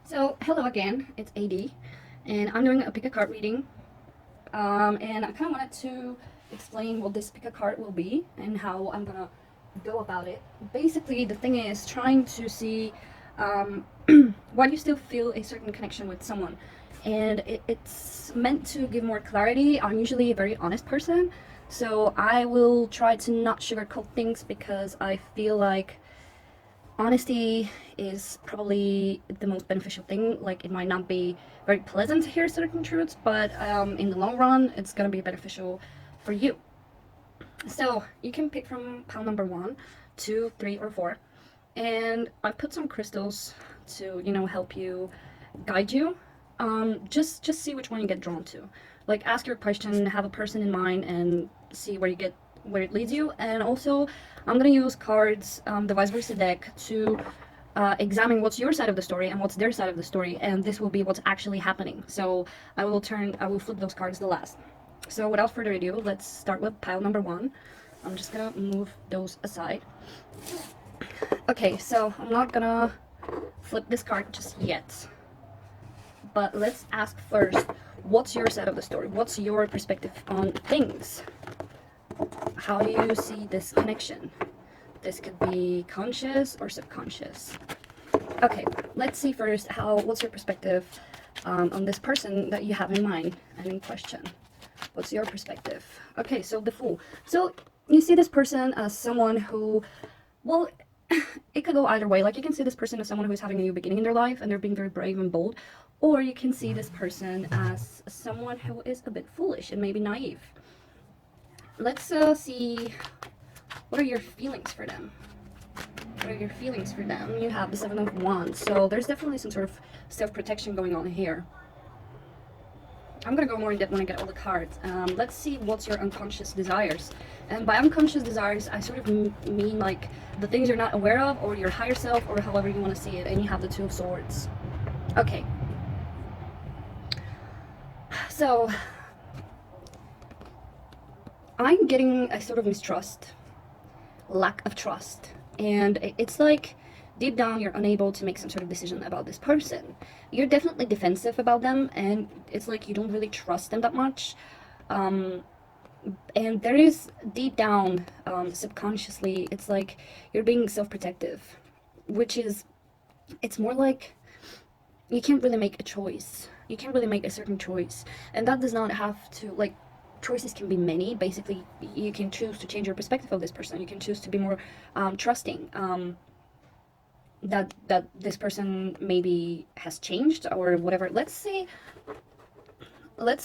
So, hello again, it's AD, and I'm doing a pick a card reading. And I kind of wanted to explain what this pick a card will be and how I'm gonna go about it. Basically, the thing is trying to see um, why do you still feel a certain connection with someone, and it's meant to give more clarity. I'm usually a very honest person, so I will try to not sugarcoat things because I feel like honesty is probably the most beneficial thing. Like, it might not be very pleasant to hear certain truths, but in the long run, it's gonna be beneficial for you. So you can pick from pile number 1, 2, 3, or 4, and I put some crystals to help you, guide you. Just see which one you get drawn to. Like, ask your question, have a person in mind, and see where it leads you. And also, I'm gonna use cards, the vice versa deck, to examine what's your side of the story and what's their side of the story, and this will be what's actually happening. So I will flip those cards the last. So without further ado, let's start with pile number 1. I'm just gonna move those aside. Okay, so I'm not gonna flip this card just yet, but let's ask first, what's your side of the story? What's your perspective on things? How do you see this connection? This could be conscious or subconscious. Okay, let's see first what's your perspective on this person that you have in mind and in question. What's your perspective? Okay, so the Fool. So you see this person as someone who, well, it could go either way. Like, you can see this person as someone who's having a new beginning in their life and they're being very brave and bold, or you can see this person as someone who is a bit foolish and maybe naive. Let's see, what are your feelings for them? What are your feelings for them? You have the 7 of Wands, so there's definitely some sort of self-protection going on here. I'm gonna go more in depth when I get all the cards. Let's see what's your unconscious desires. And by unconscious desires, I sort of mean like the things you're not aware of, or your higher self, or however you want to see it. And you have the 2 of Swords. Okay. So I'm getting a sort of mistrust, lack of trust, and it's like deep down you're unable to make some sort of decision about this person. You're definitely defensive about them, and it's like you don't really trust them that much. And there is deep down, subconsciously, it's like you're being self-protective, which is, it's more like you can't really make a choice. You can't really make a certain choice, and that does not have to, like, choices can be many. Basically, you can choose to change your perspective of this person. You can choose to be more trusting, that this person maybe has changed or whatever. Let's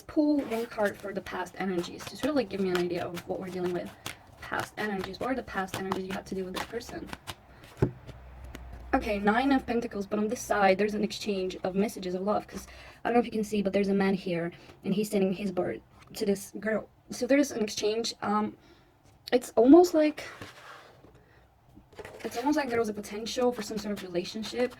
pull one card for the past energies to sort of like give me an idea of what we're dealing with. Past energies. What are the past energies you have to do with this person? Okay, 9 of Pentacles, but on this side there's an exchange of messages of love, because I don't know if you can see, but there's a man here and he's sending his bird to this girl. So there's an exchange. It's almost like there was a potential for some sort of relationship,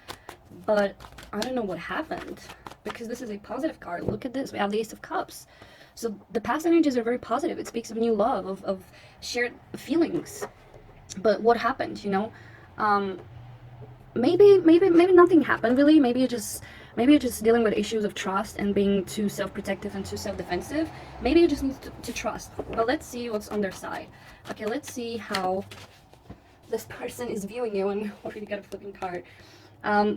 but I don't know what happened, because this is a positive card. Look at this, we have the Ace of Cups. So the past energies are very positive. It speaks of new love, of shared feelings. But what happened, maybe nothing happened really. Maybe you're just dealing with issues of trust and being too self-protective and too self-defensive. Maybe you just need to trust. But let's see what's on their side. Okay, let's see how this person is viewing you, and already got a flipping card.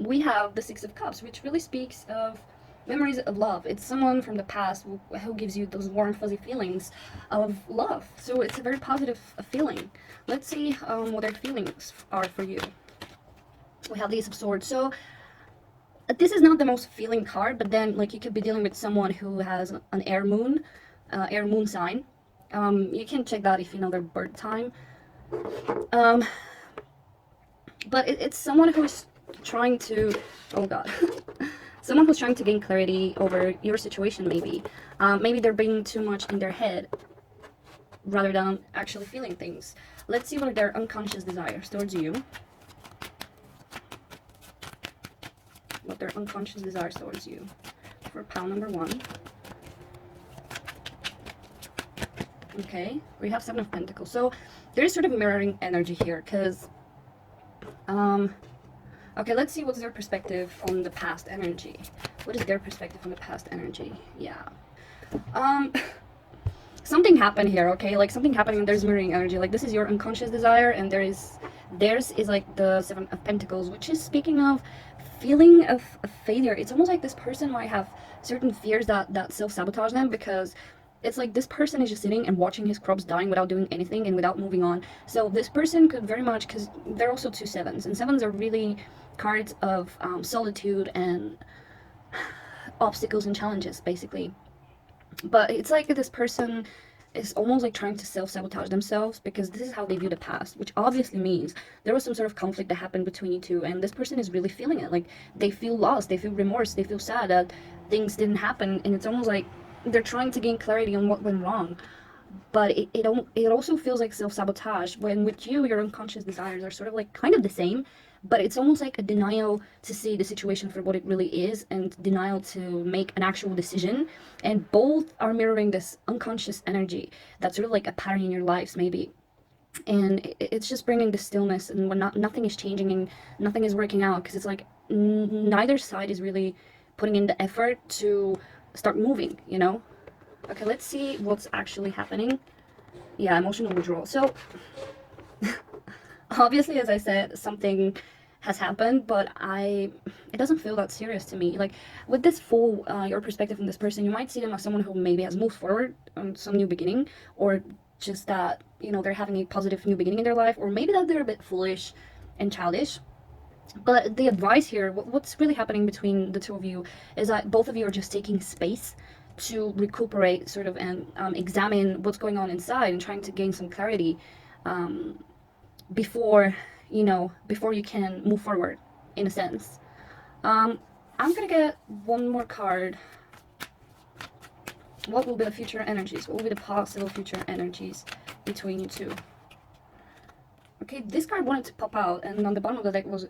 We have the 6 of Cups, which really speaks of memories of love. It's someone from the past who gives you those warm, fuzzy feelings of love. So it's a very positive feeling. Let's see what their feelings are for you. We have the Ace of Swords. So this is not the most feeling card, but then, like, you could be dealing with someone who has an air moon sign. You can check that if you know their birth time. But it's someone who's trying to, oh god, someone who's trying to gain clarity over your situation. Maybe they're being too much in their head rather than actually feeling things. Let's see what are their unconscious desires towards you. What their unconscious desires towards you for pile number 1. Okay, we have 7 of Pentacles. So there's sort of mirroring energy here, because Okay, let's see what's their perspective on the past energy. What is their perspective on the past energy? Yeah. Um, something happened here, okay? Like something happened and there's mirroring energy. Like this is your unconscious desire and theirs is like the Seven of Pentacles, which is speaking of feeling of failure. It's almost like this person might have certain fears that self-sabotage them, because it's like this person is just sitting and watching his crops dying without doing anything and without moving on. So this person could very much, because they're also two sevens, and sevens are really cards of solitude and obstacles and challenges, basically. But it's like this person is almost like trying to self-sabotage themselves, because this is how they view the past, which obviously means there was some sort of conflict that happened between you two, and this person is really feeling it. Like they feel lost, they feel remorse, they feel sad that things didn't happen, and it's almost like they're trying to gain clarity on what went wrong. But it also feels like self-sabotage, when with you, your unconscious desires are sort of like kind of the same, but it's almost like a denial to see the situation for what it really is, and denial to make an actual decision. And both are mirroring this unconscious energy that's sort of like a pattern in your lives, maybe. And it's just bringing the stillness, and when nothing is changing and nothing is working out, because it's like neither side is really putting in the effort to start moving, you know? Okay, let's see what's actually happening. Yeah, emotional withdrawal. So obviously, as I said, something has happened, but it doesn't feel that serious to me. Like with this full your perspective on this person, you might see them as someone who maybe has moved forward on some new beginning, or just that, you know, they're having a positive new beginning in their life, or maybe that they're a bit foolish and childish. But the advice here, what's really happening between the two of you, is that both of you are just taking space to recuperate, sort of, and examine what's going on inside, and trying to gain some clarity before, before you can move forward, in a sense. I'm gonna get one more card. What will be the future energies? What will be the possible future energies between you two? Okay, this card wanted to pop out, and on the bottom of the deck was,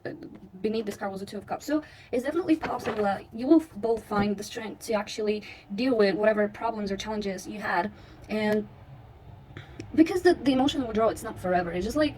beneath this card was the Two of Cups. So it's definitely possible that you will both find the strength to actually deal with whatever problems or challenges you had. And because the emotional withdrawal, it's not forever. It's just like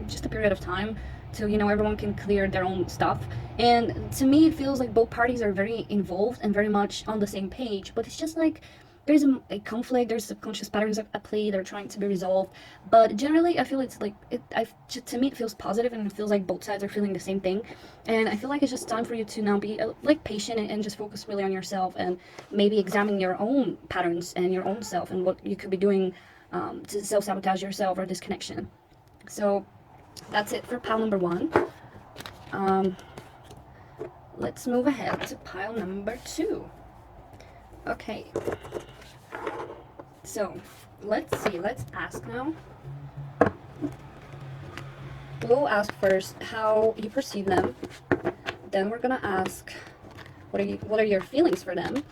just a period of time till, everyone can clear their own stuff. And to me, it feels like both parties are very involved and very much on the same page. But it's just like there's a conflict, there's subconscious patterns at play that are trying to be resolved. But generally, I feel it's like, to me, it feels positive, and it feels like both sides are feeling the same thing. And I feel like it's just time for you to now be like patient, and just focus really on yourself, and maybe examine your own patterns and your own self, and what you could be doing to self-sabotage yourself or disconnection. So that's it for pile number 1. Let's move ahead to pile number 2. Okay, so let's see, let's ask now. We'll ask first how you perceive them, then we're gonna ask what are your feelings for them.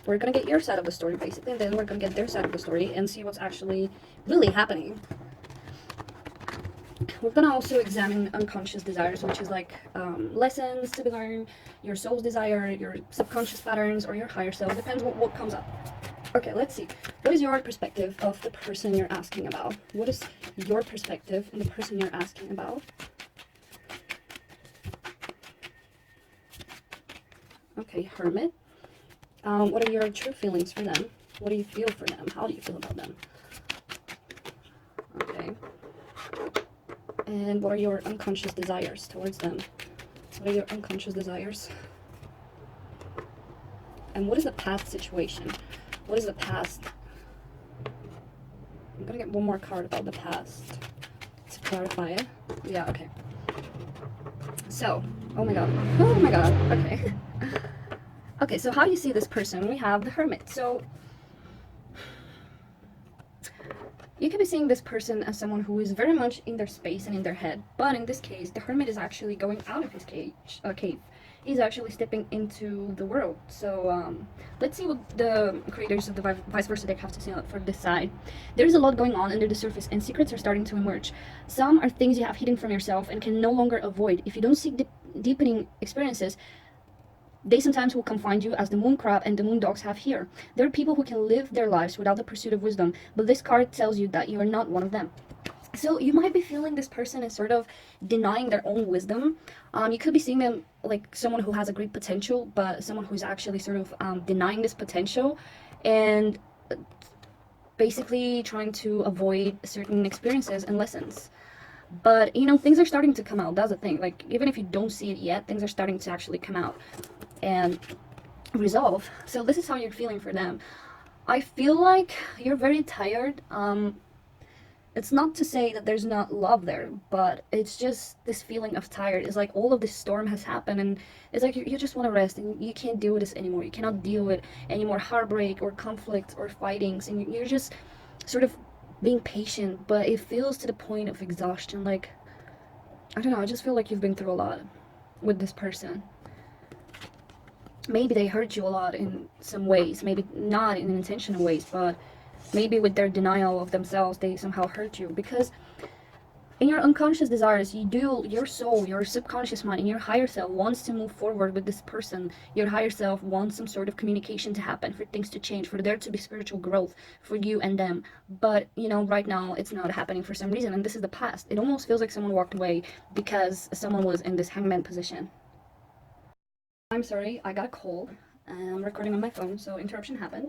We're gonna get your side of the story, basically, and then we're gonna get their side of the story and see what's actually really happening. We're gonna also examine unconscious desires, which is like lessons to be learned, your soul's desire, your subconscious patterns, or your higher self. Depends what comes up. Okay, let's see. What is your perspective of the person you're asking about? What is your perspective on the person you're asking about? Okay, Hermit. What are your true feelings for them? What do you feel for them? How do you feel about them? Okay. And what are your unconscious desires towards them? What are your unconscious desires? And what is the past situation? What is the past? I'm gonna get one more card about the past to clarify it. Yeah, okay. So, oh my god, okay. Okay, so how do you see this person? We have the Hermit. So you could be seeing this person as someone who is very much in their space and in their head, but in this case, the Hermit is actually going out of his cave. He's actually stepping into the world. So let's see what the creators of the vice versa deck have to say for this side. There's a lot going on under the surface, and secrets are starting to emerge. Some are things you have hidden from yourself and can no longer avoid. If you don't seek deepening experiences, they sometimes will come find you, as the moon crab and the moon dogs have here. There are people who can live their lives without the pursuit of wisdom, but this card tells you that you are not one of them. So you might be feeling this person is sort of denying their own wisdom. You could be seeing them like someone who has a great potential, but someone who's actually sort of denying this potential and basically trying to avoid certain experiences and lessons. But you know, things are starting to come out. That's the thing. Like, even if you don't see it yet, things are starting to actually come out and resolve. So this is how you're feeling for them. I feel like you're very tired. It's not to say that there's not love there, but it's just this feeling of tired. It's like all of this storm has happened, and it's like you just want to rest, and you can't deal with this anymore. You cannot deal with any more heartbreak or conflict or fightings, and you're just sort of being patient, but it feels to the point of exhaustion. Like, I don't know, I just feel like you've been through a lot with this person. Maybe they hurt you a lot in some ways, maybe not in intentional ways, but maybe with their denial of themselves they somehow hurt you, because in your unconscious desires, your soul, your subconscious mind, and your higher self wants to move forward with this person. Your higher self wants some sort of communication to happen, for things to change, for there to be spiritual growth for you and them. But you know, right now it's not happening for some reason, and this is the past. It almost feels like someone walked away because someone was in this hangman position. I'm sorry, I got a cold and I'm recording on my phone, so interruption happened.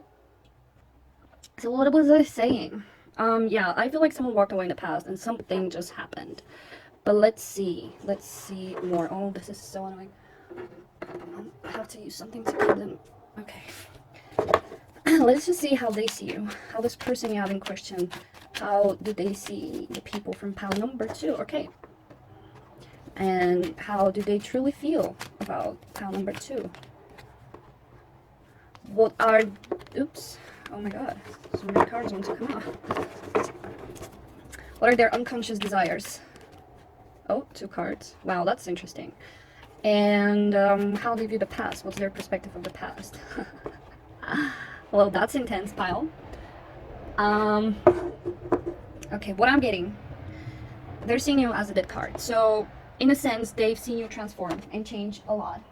So what was I saying? Yeah, I feel like someone walked away in the past and something just happened. But let's see more. Oh, this is so annoying. I have to use something to keep them. Okay. Let's just see how they see you. How this person you have in question, how do they see the people from pile number 2? Okay. And how do they truly feel about pile number 2? What are... Oops. Oh my god, so many cards want to come out. What are their unconscious desires? Oh, 2 cards. Wow, that's interesting. And how they view the past. What's their perspective of the past? Well, that's intense, pile. Okay, what I'm getting. They're seeing you as a dead card. So, in a sense, they've seen you transform and change a lot.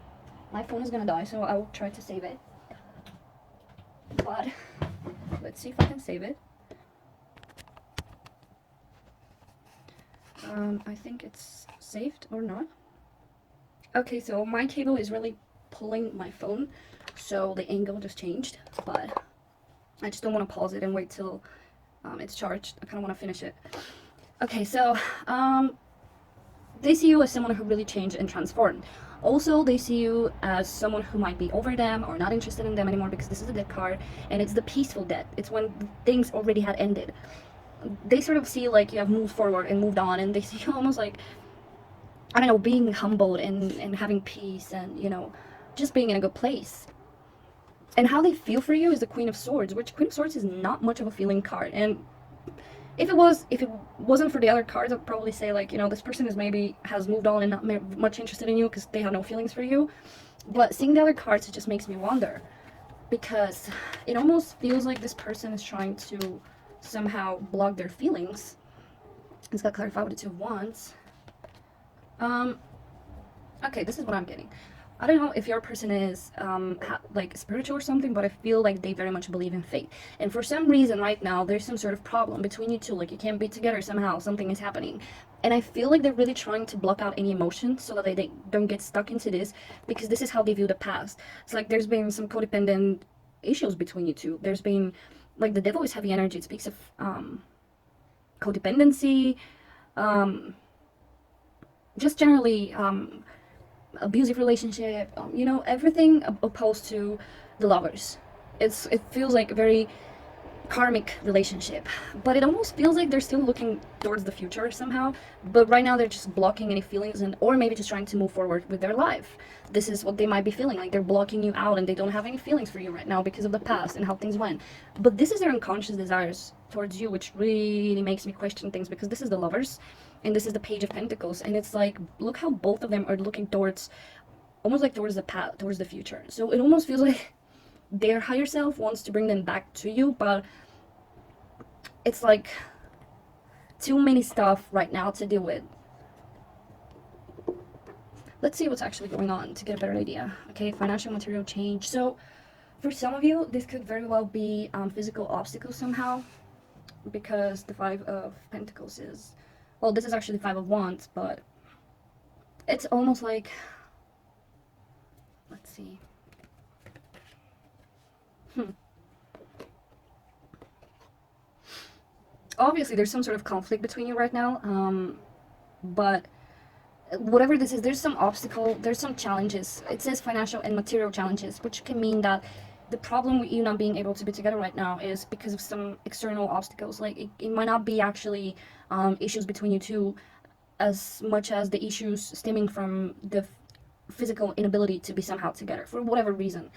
My phone is gonna die, so I will try to save it. But let's see if I can save it. I think it's saved or not. Okay, so my cable is really pulling my phone, so the angle just changed, but I just don't want to pause it and wait till it's charged. I kind of want to finish it. Okay, so they see you as someone who really changed and transformed. Also, they see you as someone who might be over them or not interested in them anymore, because this is a death card and it's the peaceful death. It's when things already had ended. They sort of see like you have moved forward and moved on, and they see you almost like, I don't know, being humbled and having peace and, you know, just being in a good place. And how they feel for you is the Queen of Swords, which Queen of Swords is not much of a feeling card. And if it wasn't for the other cards, I'd probably say, like, you know, this person has moved on and not much interested in you because they have no feelings for you. But seeing the other cards, it just makes me wonder, because it almost feels like this person is trying to somehow block their feelings. It's got clarified with the 2 of Wands. Okay, this is what I'm getting. I don't know if your person is like spiritual or something, but I feel like they very much believe in fate. And for some reason right now, there's some sort of problem between you two. Like, you can't be together somehow. Something is happening. And I feel like they're really trying to block out any emotions so that they don't get stuck into this, because this is how they view the past. It's like there's been some codependent issues between you two. There's been, like, the devil is heavy energy. It speaks of codependency, just generally abusive relationship, you know, everything opposed to the lovers. It feels like a very karmic relationship, but it almost feels like they're still looking towards the future somehow, but right now they're just blocking any feelings, and or maybe just trying to move forward with their life. This is what they might be feeling, like they're blocking you out and they don't have any feelings for you right now because of the past and how things went. But this is their unconscious desires towards you, which really makes me question things, because this is the Lovers and this is the Page of Pentacles, and it's like, look how both of them are looking towards, almost like towards the past, towards the future. So it almost feels like their higher self wants to bring them back to you, but it's like too many stuff right now to deal with. Let's see what's actually going on to get a better idea. Okay, financial material change. So for some of you, this could very well be physical obstacles somehow. because the Five of Pentacles is, well, this is actually the Five of Wands, but it's almost like, let's see. Obviously, there's some sort of conflict between you right now, but whatever this is, there's some obstacle, there's some challenges. It says financial and material challenges, which can mean that the problem with you not being able to be together right now is because of some external obstacles. Like, it might not be actually issues between you two as much as the issues stemming from the physical inability to be somehow together for whatever reason.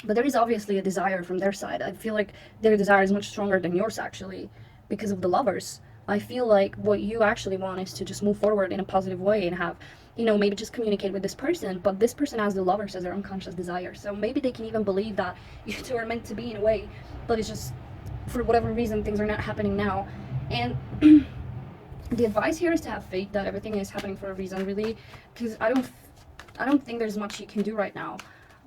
But there is obviously a desire from their side. I feel like their desire is much stronger than yours, actually, because of the Lovers. I feel like what you actually want is to just move forward in a positive way and have, you know, maybe just communicate with this person, but this person has the Lovers as their unconscious desire. So maybe they can even believe that you two are meant to be in a way, but it's just, for whatever reason, things are not happening now. And the advice here is to have faith that everything is happening for a reason, really, because I don't think there's much you can do right now,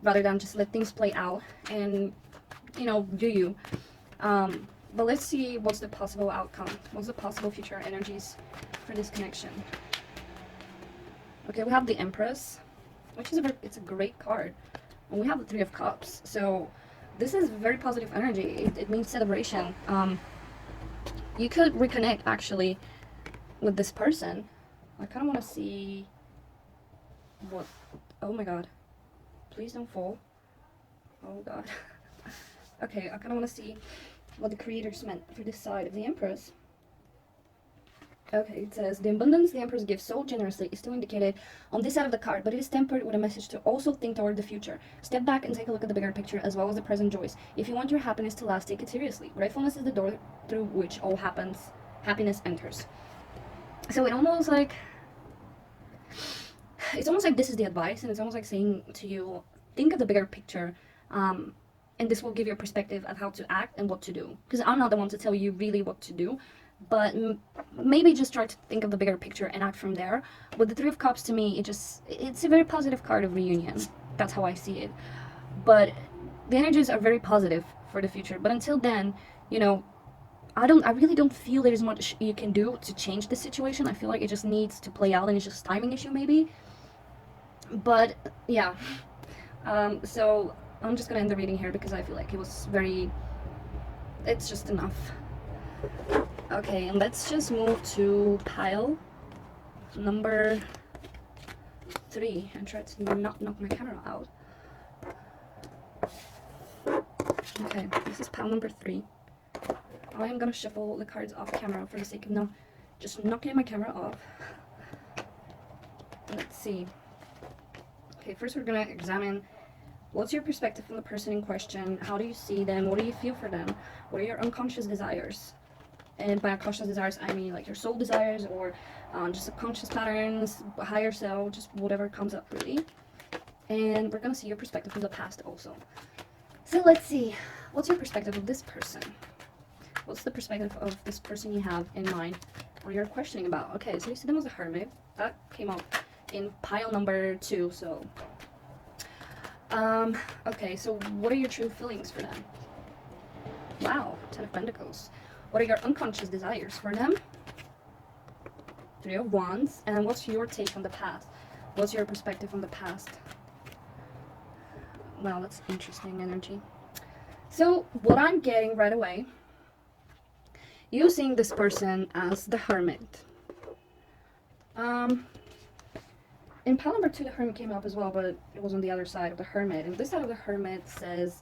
rather than just let things play out and, you know, do you. But let's see what's the possible outcome. What's the possible future energies for this connection? Okay, we have the Empress, which is it's a great card. And we have the Three of Cups. So this is very positive energy. It means celebration. You could reconnect, actually, with this person. I kind of want to see what... Oh my god. Please don't fall. Oh god. Okay, I kind of want to see what the creators meant for this side of the Empress. Okay, it says, the abundance the Empress gives so generously is still indicated on this side of the card, but it is tempered with a message to also think toward the future. Step back and take a look at the bigger picture as well as the present joys. If you want your happiness to last, take it seriously. Gratefulness is the door through which all happiness enters. So it almost like... It's almost like this is the advice, and it's almost like saying to you, think of the bigger picture, and this will give you a perspective of how to act and what to do. Because I'm not the one to tell you really what to do, but maybe just try to think of the bigger picture and act from there. With the Three of Cups, to me, it's a very positive card of reunion. That's how I see it. But the energies are very positive for the future. But until then, you know, I really don't feel there's much you can do to change the situation. I feel like it just needs to play out, and it's just a timing issue, maybe. But yeah, so I'm just gonna end the reading here because I feel like it was it's just enough. Okay, and let's just move to pile number 3 and try to not knock my camera out. Okay, this is pile number 3. I am gonna shuffle the cards off camera for the sake of not just knocking my camera off. Let's see. Okay, first we're gonna examine what's your perspective from the person in question. How do you see them? What do you feel for them? What are your unconscious desires? And by unconscious desires, I mean like your soul desires, or just subconscious patterns, higher self, just whatever comes up, really. And we're gonna see your perspective from the past also. So let's see, what's your perspective of this person? What's the perspective of this person you have in mind, or you're questioning about? Okay, so you see them as a hermit. That came up in pile number 2, so okay, so what are your true feelings for them? Wow, 10 of Pentacles. What are your unconscious desires for them? 3 of Wands. And what's your take on the past? What's your perspective on the past? Wow, that's interesting energy. So what I'm getting right away, you seeing this person as the Hermit. In pile number 2, the Hermit came up as well, but it was on the other side of the Hermit. And this side of the Hermit says,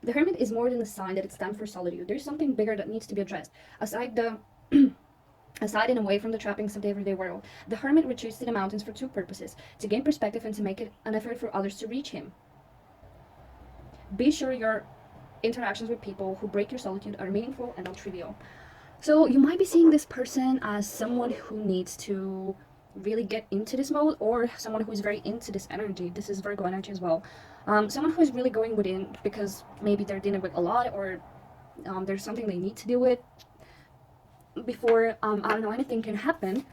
the Hermit is more than a sign that it's time for solitude. There's something bigger that needs to be addressed. Aside and away from the trappings of the everyday world, the Hermit retreats to the mountains for 2 purposes: to gain perspective and to make it an effort for others to reach him. Be sure your interactions with people who break your solitude are meaningful and not trivial. So you might be seeing this person as someone who needs to really get into this mode, or someone who is very into this energy. This is Virgo energy as well. Someone who is really going within because maybe they're dealing with a lot, or there's something they need to deal with before, I don't know, anything can happen.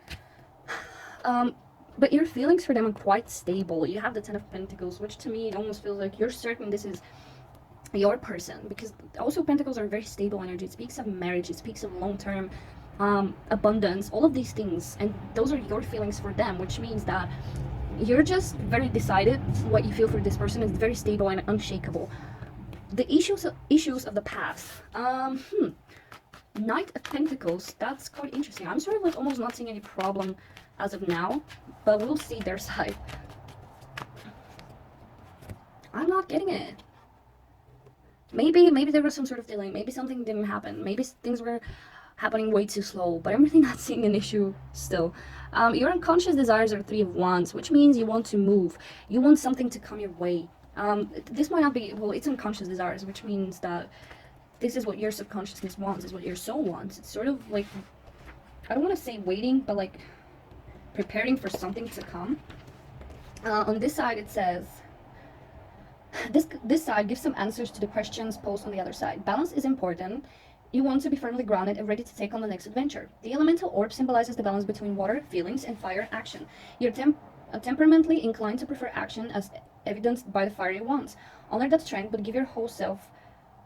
But your feelings for them are quite stable. You have the 10 of Pentacles, which to me, it almost feels like you're certain this is your person, because also Pentacles are very stable energy. It speaks of marriage, it speaks of long-term abundance, all of these things, and those are your feelings for them, which means that you're just very decided. What you feel for this person is very stable and unshakable. The issues of the past. Knight of Pentacles, that's quite interesting. I'm sort of like almost not seeing any problem as of now, but we'll see their side. I'm not getting it. Maybe there was some sort of delay, maybe something didn't happen, maybe things were happening way too slow, but I'm really not seeing an issue still. Your unconscious desires are 3 of Wands, which means you want to move, you want something to come your way. This might not be, well, it's unconscious desires, which means that this is what your subconsciousness wants, is what your soul wants. It's sort of like, I don't want to say waiting, but like preparing for something to come. On this side it says, this side gives some answers to the questions posed on the other side. Balance is important. You want to be firmly grounded and ready to take on the next adventure. The elemental orb symbolizes the balance between water, feelings, and fire, action. You're temperamentally inclined to prefer action, as evidenced by the fiery wands. Honor that strength, but give your whole self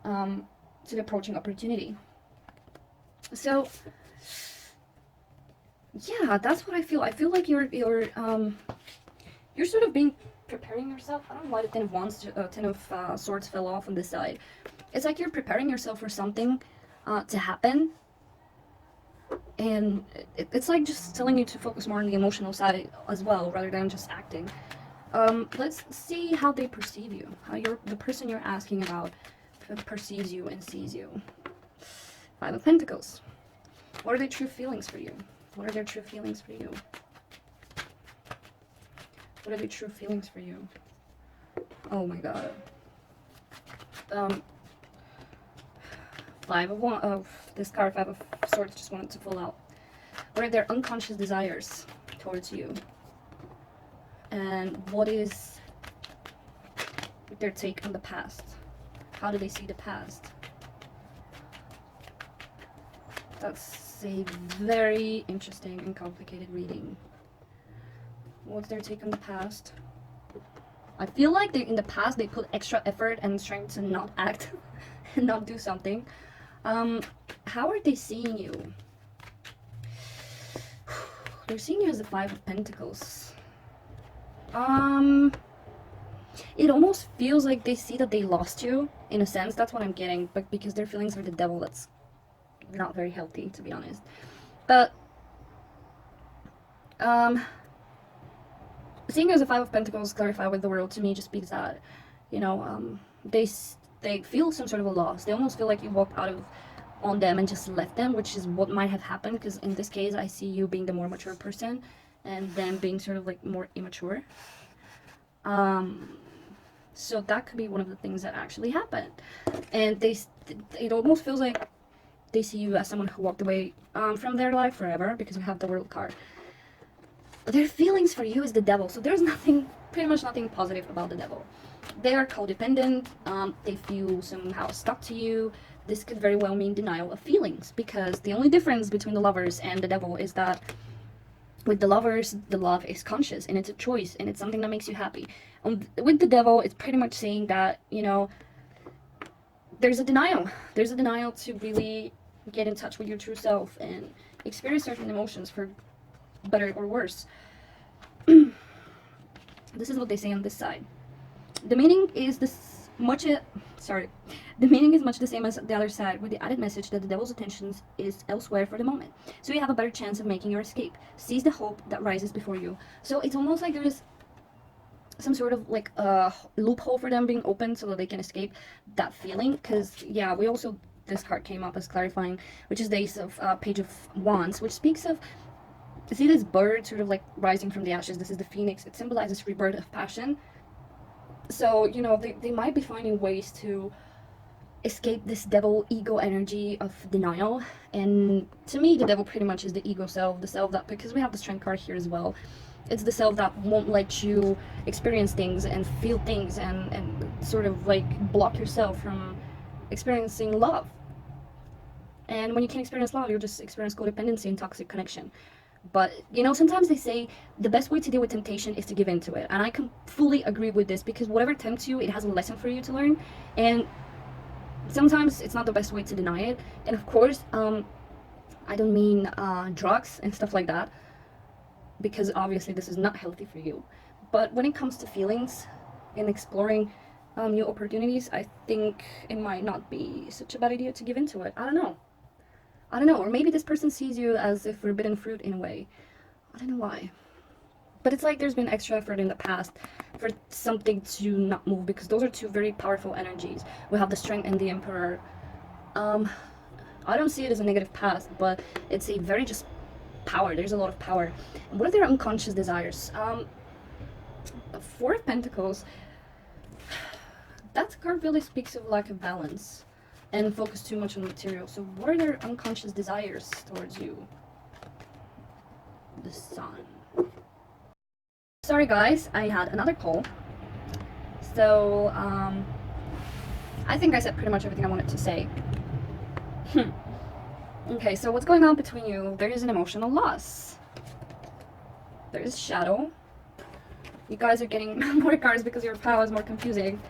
to the approaching opportunity. So, yeah, that's what I feel. I feel like you're sort of preparing yourself. I don't know why the Ten of Wands, Ten of Swords fell off on this side. It's like you're preparing yourself for something to happen, and it's like just telling you to focus more on the emotional side as well, rather than just acting. Let's see how they perceive you, how the person you're asking about perceives you and sees you. 5 of Pentacles. What are their true feelings for you? What are their true feelings for you? What are the true feelings for you? Oh my god. 5 of this card, 5 of Swords, just wanted to pull out. What are their unconscious desires towards you? And what is their take on the past? How do they see the past? That's a very interesting and complicated reading. What's their take on the past? I feel like in the past they put extra effort and strength to not act and not do something. How are they seeing you? They're seeing you as the 5 of Pentacles. It almost feels like they see that they lost you, in a sense. That's what I'm getting, but because their feelings are the devil, that's not very healthy, to be honest. But seeing as a 5 of Pentacles clarify with the world to me just speaks that, you know, they feel some sort of a loss. They almost feel like you walked out on them and just left them, which is what might have happened, because in this case I see you being the more mature person and them being sort of like more immature. So that could be one of the things that actually happened, and it almost feels like they see you as someone who walked away from their life forever, because we have the World card. Their feelings for you is the devil, so there's pretty much nothing positive about the devil. They are codependent, they feel somehow stuck to you. This could very well mean denial of feelings, because the only difference between the Lovers and the devil is that with the Lovers, the love is conscious and it's a choice and it's something that makes you happy. With the devil, it's pretty much saying that, you know, there's a denial to really get in touch with your true self and experience certain emotions, for better or worse. This is what they say on this side. The meaning is much the same as the other side, with the added message that the devil's attention is elsewhere for the moment, so you have a better chance of making your escape. Seize the hope that rises before you. So it's almost like there is some sort of like a loophole for them being open so that they can escape that feeling. Because yeah, this card came up as clarifying, which is the Ace of Page of Wands, which speaks of, you see this bird sort of like rising from the ashes. This is the phoenix. It symbolizes rebirth of passion. So, you know, they might be finding ways to escape this devil ego energy of denial. And to me, the devil pretty much is the ego self, the self that, because we have the Strength card here as well, it's the self that won't let you experience things and feel things and sort of like block yourself from experiencing love. And when you can't experience love, you'll just experience codependency and toxic connection. But, you know, sometimes they say the best way to deal with temptation is to give in to it. And I can fully agree with this, because whatever tempts you, it has a lesson for you to learn. And sometimes it's not the best way to deny it. And of course, I don't mean drugs and stuff like that, because obviously this is not healthy for you. But when it comes to feelings and exploring new opportunities, I think it might not be such a bad idea to give into it. I don't know. Or maybe this person sees you as a forbidden fruit in a way. I don't know why. But it's like there's been extra effort in the past for something to not move, because those are two very powerful energies. We have the Strength and the Emperor. I don't see it as a negative past, but it's a very just power. There's a lot of power. And what are their unconscious desires? The Four of Pentacles. That card really speaks of lack of balance and focus too much on material. So what are their unconscious desires towards you? The Sun. Sorry guys, I had another call. So, I think I said pretty much everything I wanted to say. Okay, so what's going on between you? There is an emotional loss. There is shadow. You guys are getting more cards because your pile is more confusing.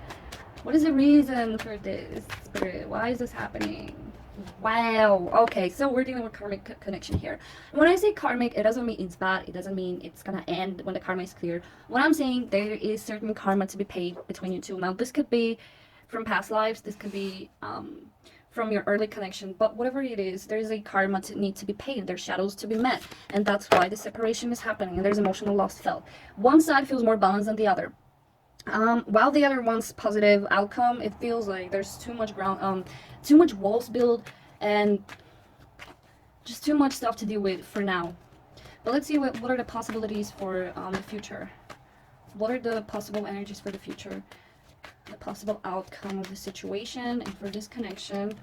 What is the reason for this, Spirit? Why is this happening? Wow. Okay, so we're dealing with karmic connection here. And when I say karmic, it doesn't mean it's bad. It doesn't mean it's gonna end when the karma is cleared. What I'm saying, there is certain karma to be paid between you two. Now, this could be from past lives. This could be from your early connection. But whatever it is, there is a karma to need to be paid. There's shadows to be met. And that's why the separation is happening. And there's emotional loss felt. One side feels more balanced than the other. While the other one's positive outcome, it feels like there's too much too much walls built and just too much stuff to deal with for now. But let's see what are the possibilities for the future. What are the possible energies for the future? The possible outcome of the situation and for this connection.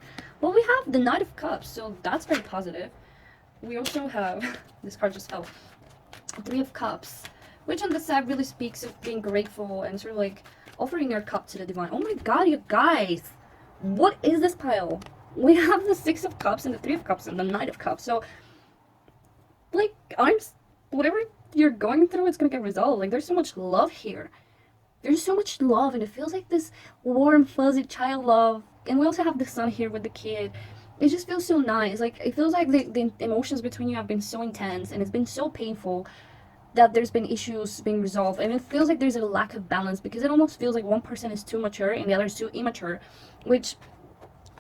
Well, we have the Knight of Cups, so that's very positive. We also have, this card just fell, Three of Cups, which on the side really speaks of being grateful and sort of like offering your cup to the divine. Oh my god, you guys! What is this pile? We have the Six of Cups and the Three of Cups and the Knight of Cups. So, like, whatever you're going through, it's gonna get resolved. Like, there's so much love here. There's so much love, and it feels like this warm, fuzzy child love. And we also have the Sun here with the kid. It just feels so nice. Like, it feels like the emotions between you have been so intense, and it's been so painful that there's been issues being resolved. And it feels like there's a lack of balance, because it almost feels like one person is too mature and the other is too immature, which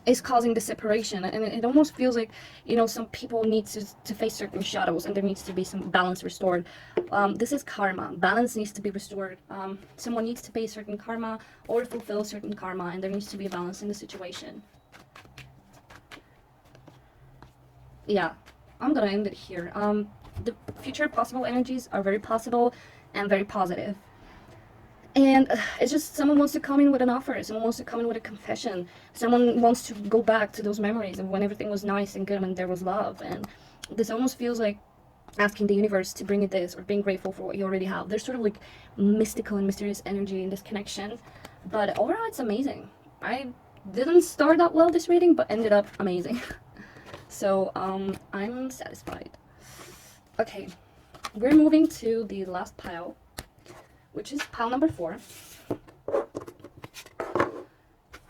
is causing the separation. And it almost feels like, you know, some people need to face certain shadows, and there needs to be some balance restored. This is karma. Balance needs to be restored. Someone needs to pay certain karma or fulfill certain karma, and there needs to be a balance in the situation. Yeah, I'm gonna end it here. The future possible energies are very possible and very positive. And it's just someone wants to come in with an offer. Someone wants to come in with a confession. Someone wants to go back to those memories of when everything was nice and good and there was love. And this almost feels like asking the universe to bring you this, or being grateful for what you already have. There's sort of like mystical and mysterious energy in this connection. But overall, it's amazing. I didn't start that well this reading, but ended up amazing. So, I'm satisfied. Okay, we're moving to the last pile, which is pile number 4.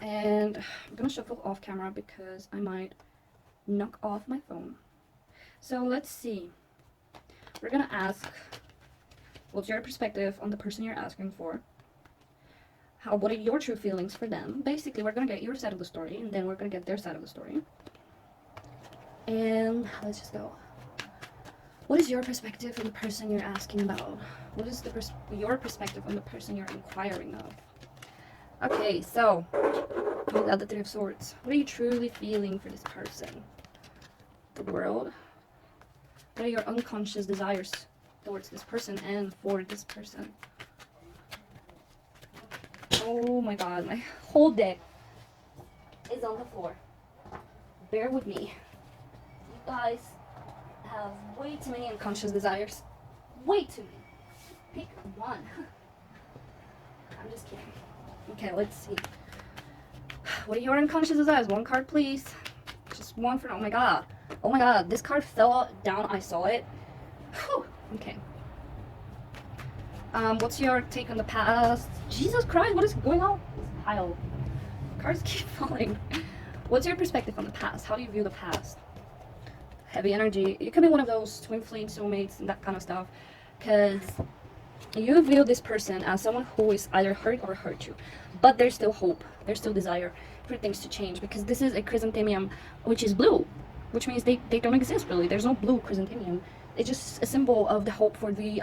And I'm gonna shuffle off camera because I might knock off my phone. So let's see. We're gonna ask, what's your perspective on the person you're asking for? What are your true feelings for them? Basically, we're gonna get your side of the story, and then we're gonna get their side of the story. And let's just go. What is your perspective on the person you're asking about? What is your perspective on the person you're inquiring of? Okay, so we got the Three of Swords. What are you truly feeling for this person? The World. What are your unconscious desires towards this person and for this person? Oh my god, my whole deck is on the floor. Bear with me. You guys have way too many unconscious desires. Way too many. Pick one. I'm just kidding. Okay, let's see. What are your unconscious desires? One card, please. Just one for... Oh my god. Oh my god. This card fell down. I saw it. Whew. Okay. What's your take on the past? Jesus Christ, what is going on? This pile. Cards keep falling. What's your perspective on the past? How do you view the past? Heavy energy. You could be one of those twin flame soulmates and that kind of stuff, because you view this person as someone who is either hurt or hurt you, but there's still hope, there's still desire for things to change, because this is a chrysanthemum which is blue, which means they don't exist really. There's no blue chrysanthemum. It's just a symbol of the hope for the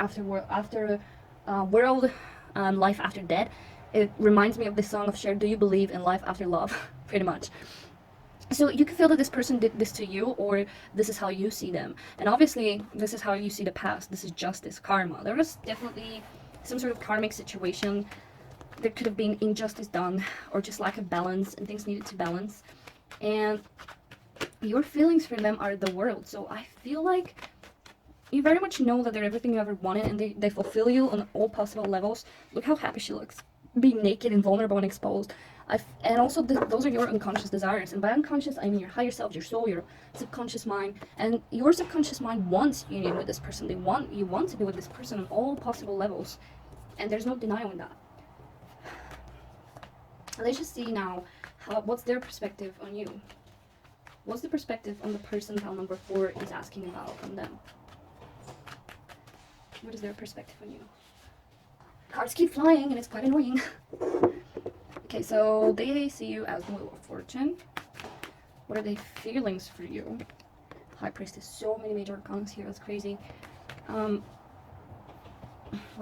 world, life after death. It reminds me of the song of Cher, Do You Believe in Life After Love? Pretty much. So you can feel that this person did this to you, or this is how you see them. And obviously, this is how you see the past. This is justice, karma. There was definitely some sort of karmic situation. There could have been injustice done, or just lack of balance, and things needed to balance. And your feelings for them are the world. So I feel like you very much know that they're everything you ever wanted, and they fulfill you on all possible levels. Look how happy she looks, being naked and vulnerable and exposed. And also those are your unconscious desires, and by unconscious I mean your higher self, your soul, your subconscious mind. And your subconscious mind wants union with this person. You want to be with this person on all possible levels, and there's no denying that. Let's just see now what's their perspective on you. What's the perspective on the person tile number 4 is asking about from them? What is their perspective on you? Cards keep flying and it's quite annoying. Okay, so they see you as the Wheel of Fortune. What are their feelings for you? High Priestess, so many major arcana here, that's crazy. What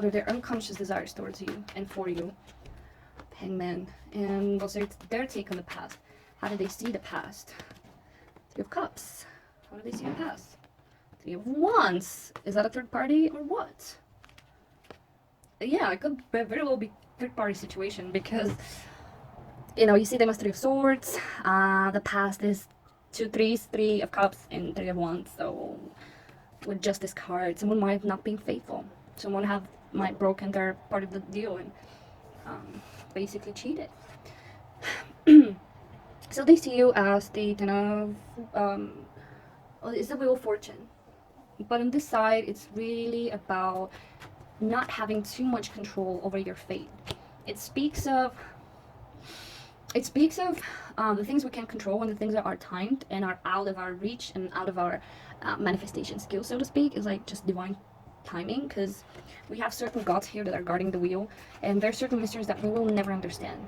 are their unconscious desires towards you and for you? Hangman. And what's their take on the past? How do they see the past? Three of Cups. How do they see the past? Three of Wands. Is that a third party or what? Yeah, it could very well be third party situation, because you know, you see them as Three of Swords. The past is 2 threes, 3 of Cups and 3 of Wands. So with Justice card, someone might have not been faithful. Someone might broken their part of the deal and basically cheated. So they see you as the Ten of it's the Wheel of Fortune, but on this side it's really about not having too much control over your fate. It speaks of the things we can control, and the things that are timed and are out of our reach and out of our manifestation skill, so to speak, is like just divine timing, because we have certain gods here that are guarding the wheel, and there are certain mysteries that we will never understand.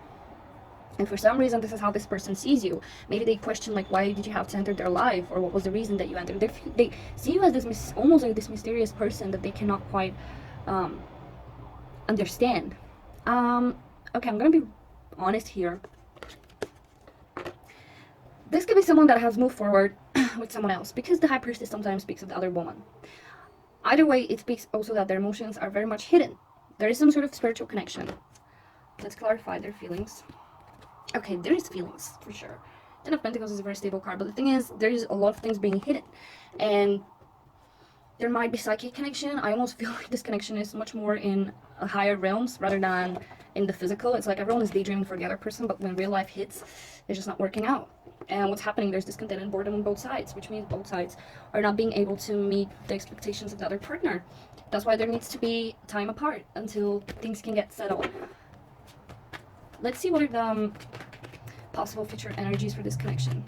And for some reason, this is how this person sees you. Maybe they question, like, why did you have to enter their life, or what was the reason that you entered? They see you as this almost like this mysterious person that they cannot quite understand. Okay, I'm gonna be honest here. This could be someone that has moved forward with someone else, because the High Priestess sometimes speaks of the other woman. Either way, it speaks also that their emotions are very much hidden. There is some sort of spiritual connection. Let's clarify their feelings. Okay, there is feelings, for sure. Ten of Pentacles is a very stable card, but the thing is, there is a lot of things being hidden. And there might be psychic connection. I almost feel like this connection is much more in higher realms rather than in the physical. It's like everyone is daydreaming for the other person, but when real life hits, it's just not working out. And what's happening, there's discontent and boredom on both sides, which means both sides are not being able to meet the expectations of the other partner. That's why there needs to be time apart until things can get settled. Let's see what are the possible future energies for this connection.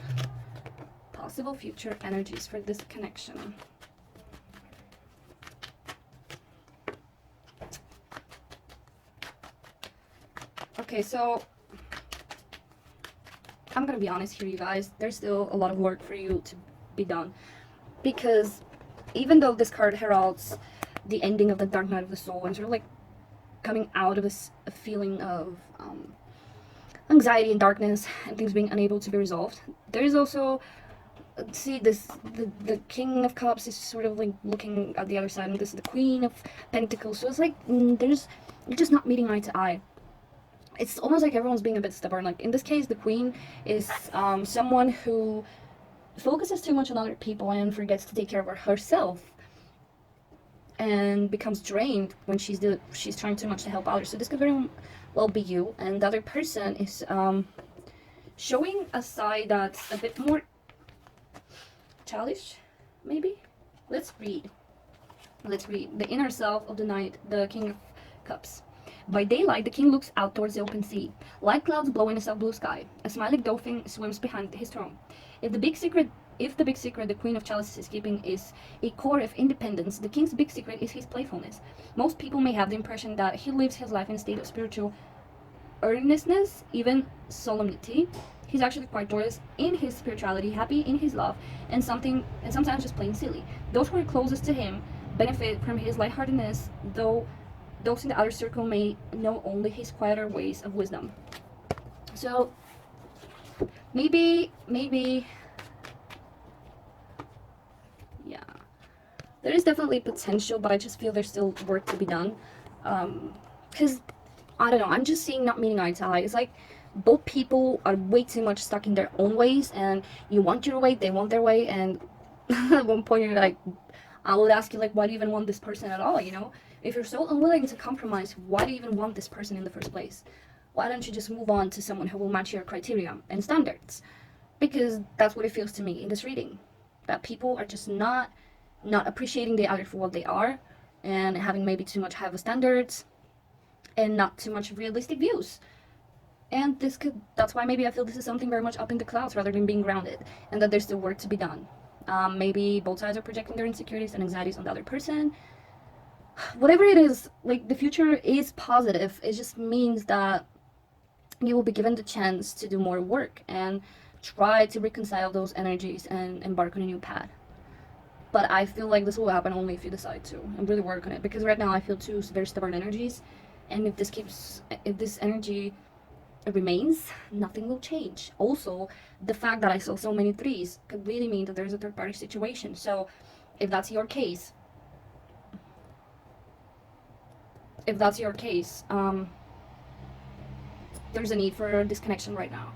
Possible future energies for this connection. Okay, so I'm gonna be honest here, you guys. There's still a lot of work for you to be done, because even though this card heralds the ending of the dark night of the soul and sort of like coming out of this feeling of anxiety and darkness and things being unable to be resolved, there is also, see, the King of Cups is sort of like looking at the other side, and this is the Queen of Pentacles. So it's like you're just not meeting eye to eye. It's almost like everyone's being a bit stubborn. Like in this case, the Queen is someone who focuses too much on other people and forgets to take care of herself, and becomes drained when she's trying too much to help others. So this could very well be you, and the other person is showing a side that's a bit more childish, maybe. Let's read the inner self of the Knight, the King of Cups. By daylight, the king looks out towards the open sea. Light clouds blow in a soft blue sky. A smiling dolphin swims behind his throne. If the big secret the Queen of Chalices is keeping is a core of independence, the king's big secret is his playfulness. Most people may have the impression that he lives his life in a state of spiritual earnestness, even solemnity. He's actually quite joyous in his spirituality, happy in his love, and sometimes just plain silly. Those who are closest to him benefit from his lightheartedness, though those in the outer circle may know only his quieter ways of wisdom. So maybe, yeah, there is definitely potential, but I just feel there's still work to be done. Because I don't know, I'm just seeing not meeting eye to eye. It's like both people are way too much stuck in their own ways, and you want your way, they want their way, and at one point you're like, I would ask you, like, why do you even want this person at all, you know? If you're so unwilling to compromise, why do you even want this person in the first place? Why don't you just move on to someone who will match your criteria and standards? Because that's what it feels to me in this reading. That people are just not appreciating the other for what they are, and having maybe too much high standards, and not too much realistic views. And that's why maybe I feel this is something very much up in the clouds rather than being grounded, and that there's still work to be done. Maybe both sides are projecting their insecurities and anxieties on the other person. Whatever it is, like, the future is positive. It just means that you will be given the chance to do more work and try to reconcile those energies and embark on a new path. But I feel like this will happen only if you decide to and really work on it, because right now I feel two very stubborn energies, and if this energy remains, nothing will change. Also, the fact that I saw so many threes could really mean that there's a third party situation. So if that's your case, there's a need for disconnection right now.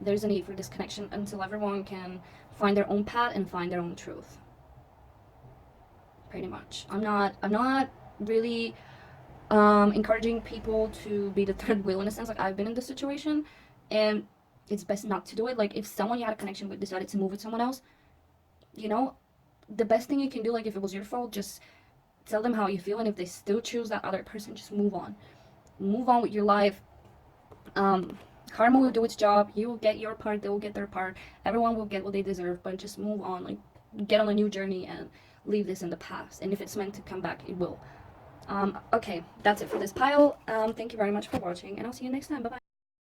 There's a need for disconnection until everyone can find their own path and find their own truth. Pretty much. I'm not really encouraging people to be the third wheel in a sense. Like, I've been in this situation, and it's best not to do it. Like, if someone you had a connection with decided to move with someone else, you know, the best thing you can do, like, if it was your fault, just tell them how you feel, and if they still choose that other person, just move on with your life. Karma will do its job. You will get your part, they will get their part, everyone will get what they deserve, but just move on. Like, get on a new journey and leave this in the past, and if it's meant to come back, it will. Okay, that's it for this pile. Thank you very much for watching, and I'll see you next time. Bye bye.